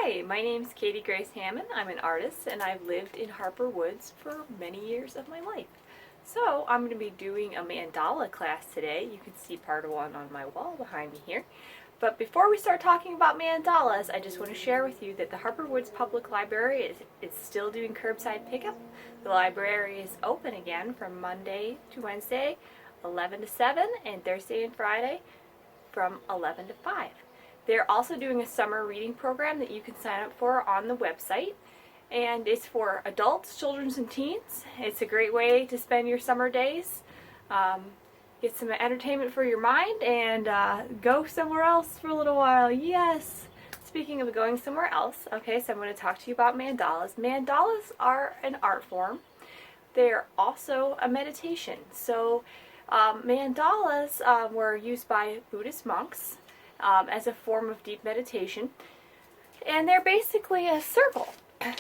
Hi, my name's Katie Hammond. I'm an artist and I've lived in Harper Woods for many years of my life. So I'm going to be doing a mandala class today. You can see part of one on my wall behind me here. But before we start talking about mandalas, I just want to share with you that the Harper Woods Public Library is still doing curbside pickup. The library is open again from Monday to Wednesday, 11 to 7, and Thursday and Friday from 11 to 5. They're also doing a summer reading program that you can sign up for on the website. And it's for adults, children, and teens. It's a great way to spend your summer days. Get some entertainment for your mind and go somewhere else for a little while. Yes! Speaking of going somewhere else, okay, so I'm going to talk to you about mandalas. Mandalas are an art form. They're also a meditation. So mandalas were used by Buddhist monks as a form of deep meditation, and they're basically a circle.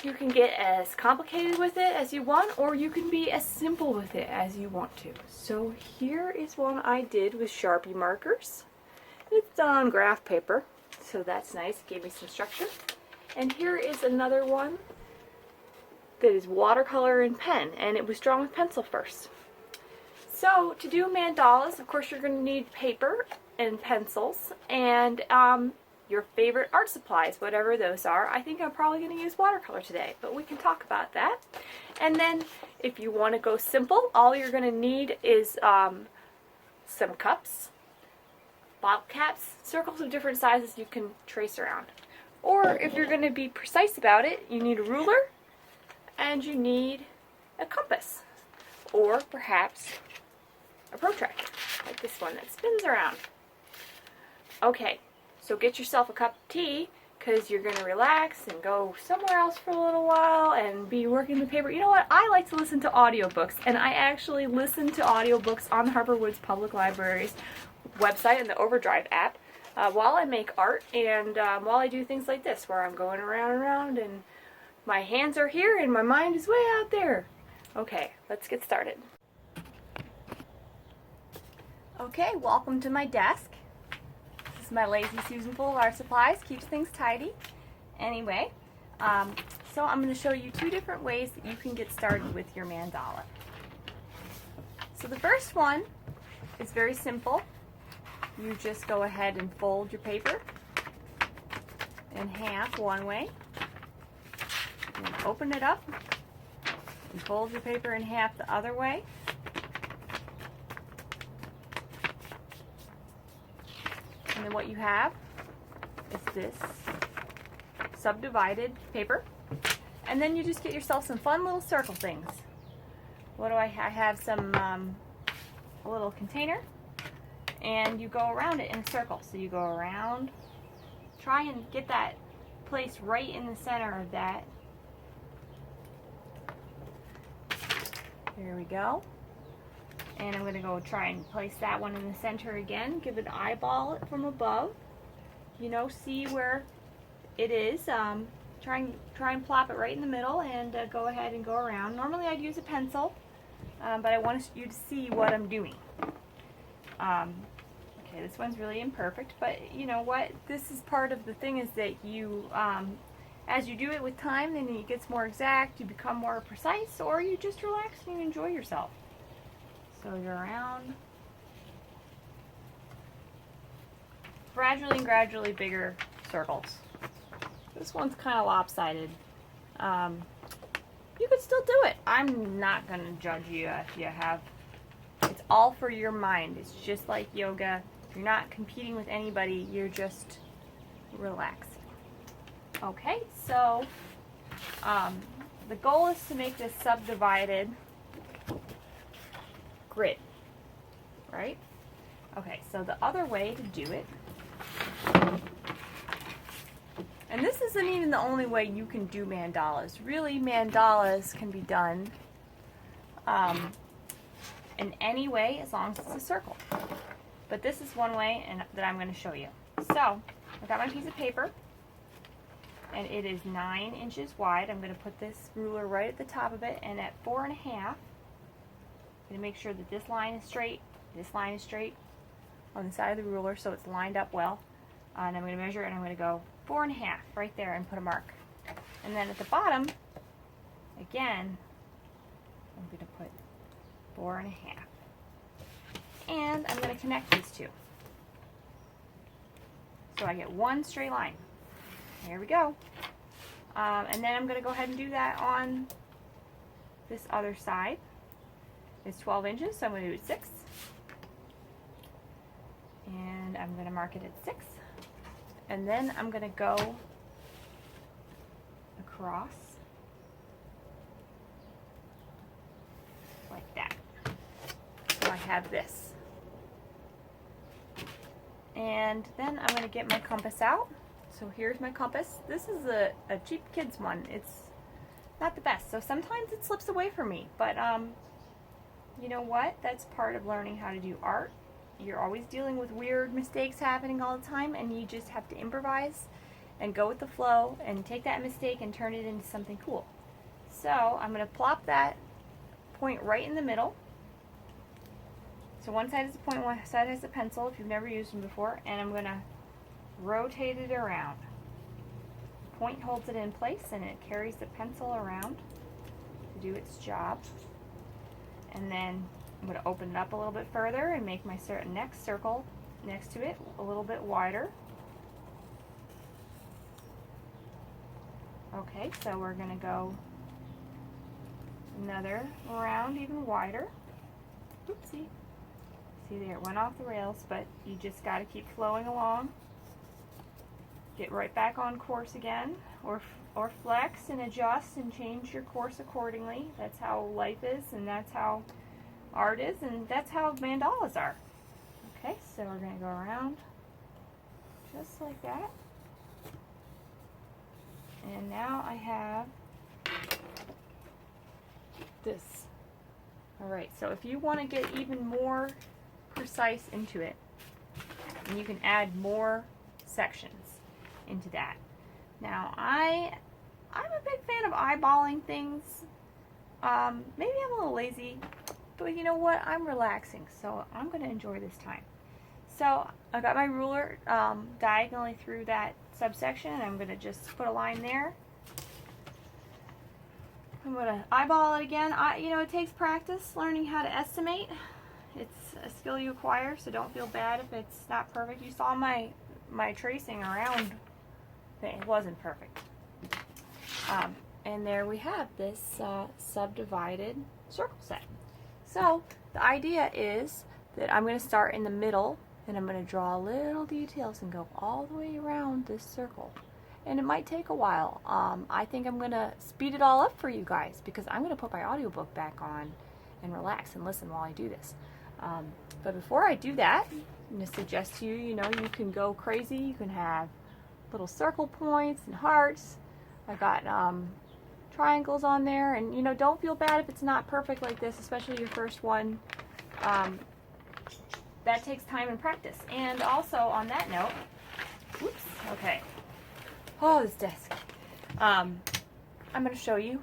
You can get as complicated with it as you want, or you can be as simple with it as you want to. So here is one I did with Sharpie markers. It's done on graph paper, so that's nice. It gave me some structure. And here is another one that is watercolor and pen, and it was drawn with pencil first. So to do mandalas, of course, you're going to need paper and pencils and your favorite art supplies, whatever those are. I think I'm probably going to use watercolor today, but we can talk about that. And then if you want to go simple, all you're going to need is some cups, bottle caps, circles of different sizes you can trace around. Or if you're going to be precise about it, you need a ruler and you need a compass, or perhaps a protractor, like this one that spins around. Okay, so get yourself a cup of tea, because you're going to relax and go somewhere else for a little while and be working the paper. You know what? I like to listen to audiobooks, and I actually listen to audiobooks on the Harper Woods Public Library's website and the Overdrive app while I make art and while I do things like this, where I'm going around and around and my hands are here and my mind is way out there. Okay, let's get started. Okay, welcome to my desk. This is my Lazy Susan full of art supplies. Keeps things tidy. Anyway, so I'm going to show you two different ways that you can get started with your mandala. So the first one is very simple. You just go ahead and fold your paper in half one way. And open it up and fold your paper in half the other way. And then what you have is this subdivided paper. And then you just get yourself some fun little circle things. What do I have? Some a little container, and you go around it in a circle. So you go around, try and get that place right in the center of that. There we go. And I'm going to go try and place that one in the center again. Give it an eyeball it from above. You know, see where it is. Try and plop it right in the middle and go ahead and go around. Normally I'd use a pencil, but I want you to see what I'm doing. Okay, this one's really imperfect, but you know what? This is part of the thing, is that you, as you do it with time, then it gets more exact, you become more precise, or you just relax and you enjoy yourself. So you're around. Gradually bigger circles. This one's kind of lopsided. You could still do it. I'm not going to judge you if you have. It's all for your mind. It's just like yoga. You're not competing with anybody. You're just relaxing. Okay, so the goal is to make this subdivided grid, right? Okay, so the other way to do it, and this isn't even the only way you can do mandalas. Really, mandalas can be done in any way as long as it's a circle. But this is one way that I'm going to show you. So, I've got my piece of paper, and it is 9 inches wide. I'm going to put this ruler right at the top of it, and at 4 1/2, I'm going to make sure that this line is straight on the side of the ruler, so it's lined up well. And I'm going to measure it, and I'm going to go 4.5 right there and put a mark. And then at the bottom, again, I'm going to put 4.5. And I'm going to connect these two. So I get one straight line. There we go. And then I'm going to go ahead and do that on this other side. It's 12 inches, so I'm going to do 6. And I'm going to mark it at 6. And then I'm going to go across like that. So I have this. And then I'm going to get my compass out. So here's my compass. This is a cheap kid's one. It's not the best. So sometimes it slips away from me. But you know what? That's part of learning how to do art. You're always dealing with weird mistakes happening all the time, and you just have to improvise and go with the flow and take that mistake and turn it into something cool. So I'm going to plop that point right in the middle. So one side is a point, one side has a pencil if you've never used them before, and I'm going to rotate it around. The point holds it in place and it carries the pencil around to do its job. And then I'm going to open it up a little bit further and make my next circle next to it a little bit wider. Okay, so we're going to go another round even wider. Oopsie. See there, it went off the rails, but you just got to keep flowing along. Get right back on course again, or flex and adjust and change your course accordingly. That's how life is, and that's how art is, and that's how mandalas are. Okay, so we're going to go around just like that. And now I have this. Alright, so if you want to get even more precise into it, and you can add more sections into that. Now I'm a big fan of eyeballing things. Maybe I'm a little lazy, but you know what? I'm relaxing, so I'm going to enjoy this time. So I got my ruler diagonally through that subsection, and I'm going to just put a line there. I'm going to eyeball it again. You know, it takes practice learning how to estimate. It's a skill you acquire, so don't feel bad if it's not perfect. You saw my tracing around thing. It wasn't perfect. And there we have this subdivided circle set. So the idea is that I'm going to start in the middle, and I'm going to draw little details and go all the way around this circle. And it might take a while. I think I'm going to speed it all up for you guys, because I'm going to put my audiobook back on and relax and listen while I do this. But before I do that, I'm going to suggest to you, you know, you can go crazy. You can have little circle points and hearts. I got triangles on there, and you know, don't feel bad if it's not perfect like this, especially your first one. That takes time and practice. And also on that note, whoops, okay. Oh, this desk. I'm going to show you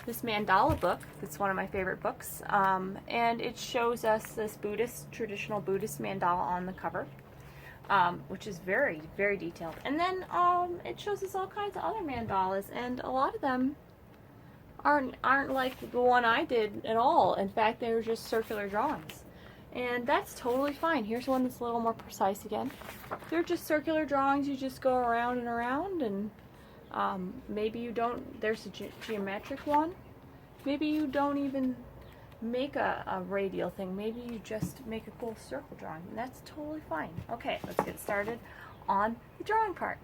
this mandala book. It's one of my favorite books, and it shows us this traditional Buddhist mandala on the cover, which is very, very detailed. And then it shows us all kinds of other mandalas, and a lot of them aren't like the one I did at all. In fact, they're just circular drawings, and that's totally fine. Here's one that's a little more precise again. They're just circular drawings. You just go around and around, and maybe you don't, there's a geometric one. Maybe you don't even make a radial thing. Maybe you just make a cool circle drawing, and that's totally fine. Okay, let's get started on the drawing part.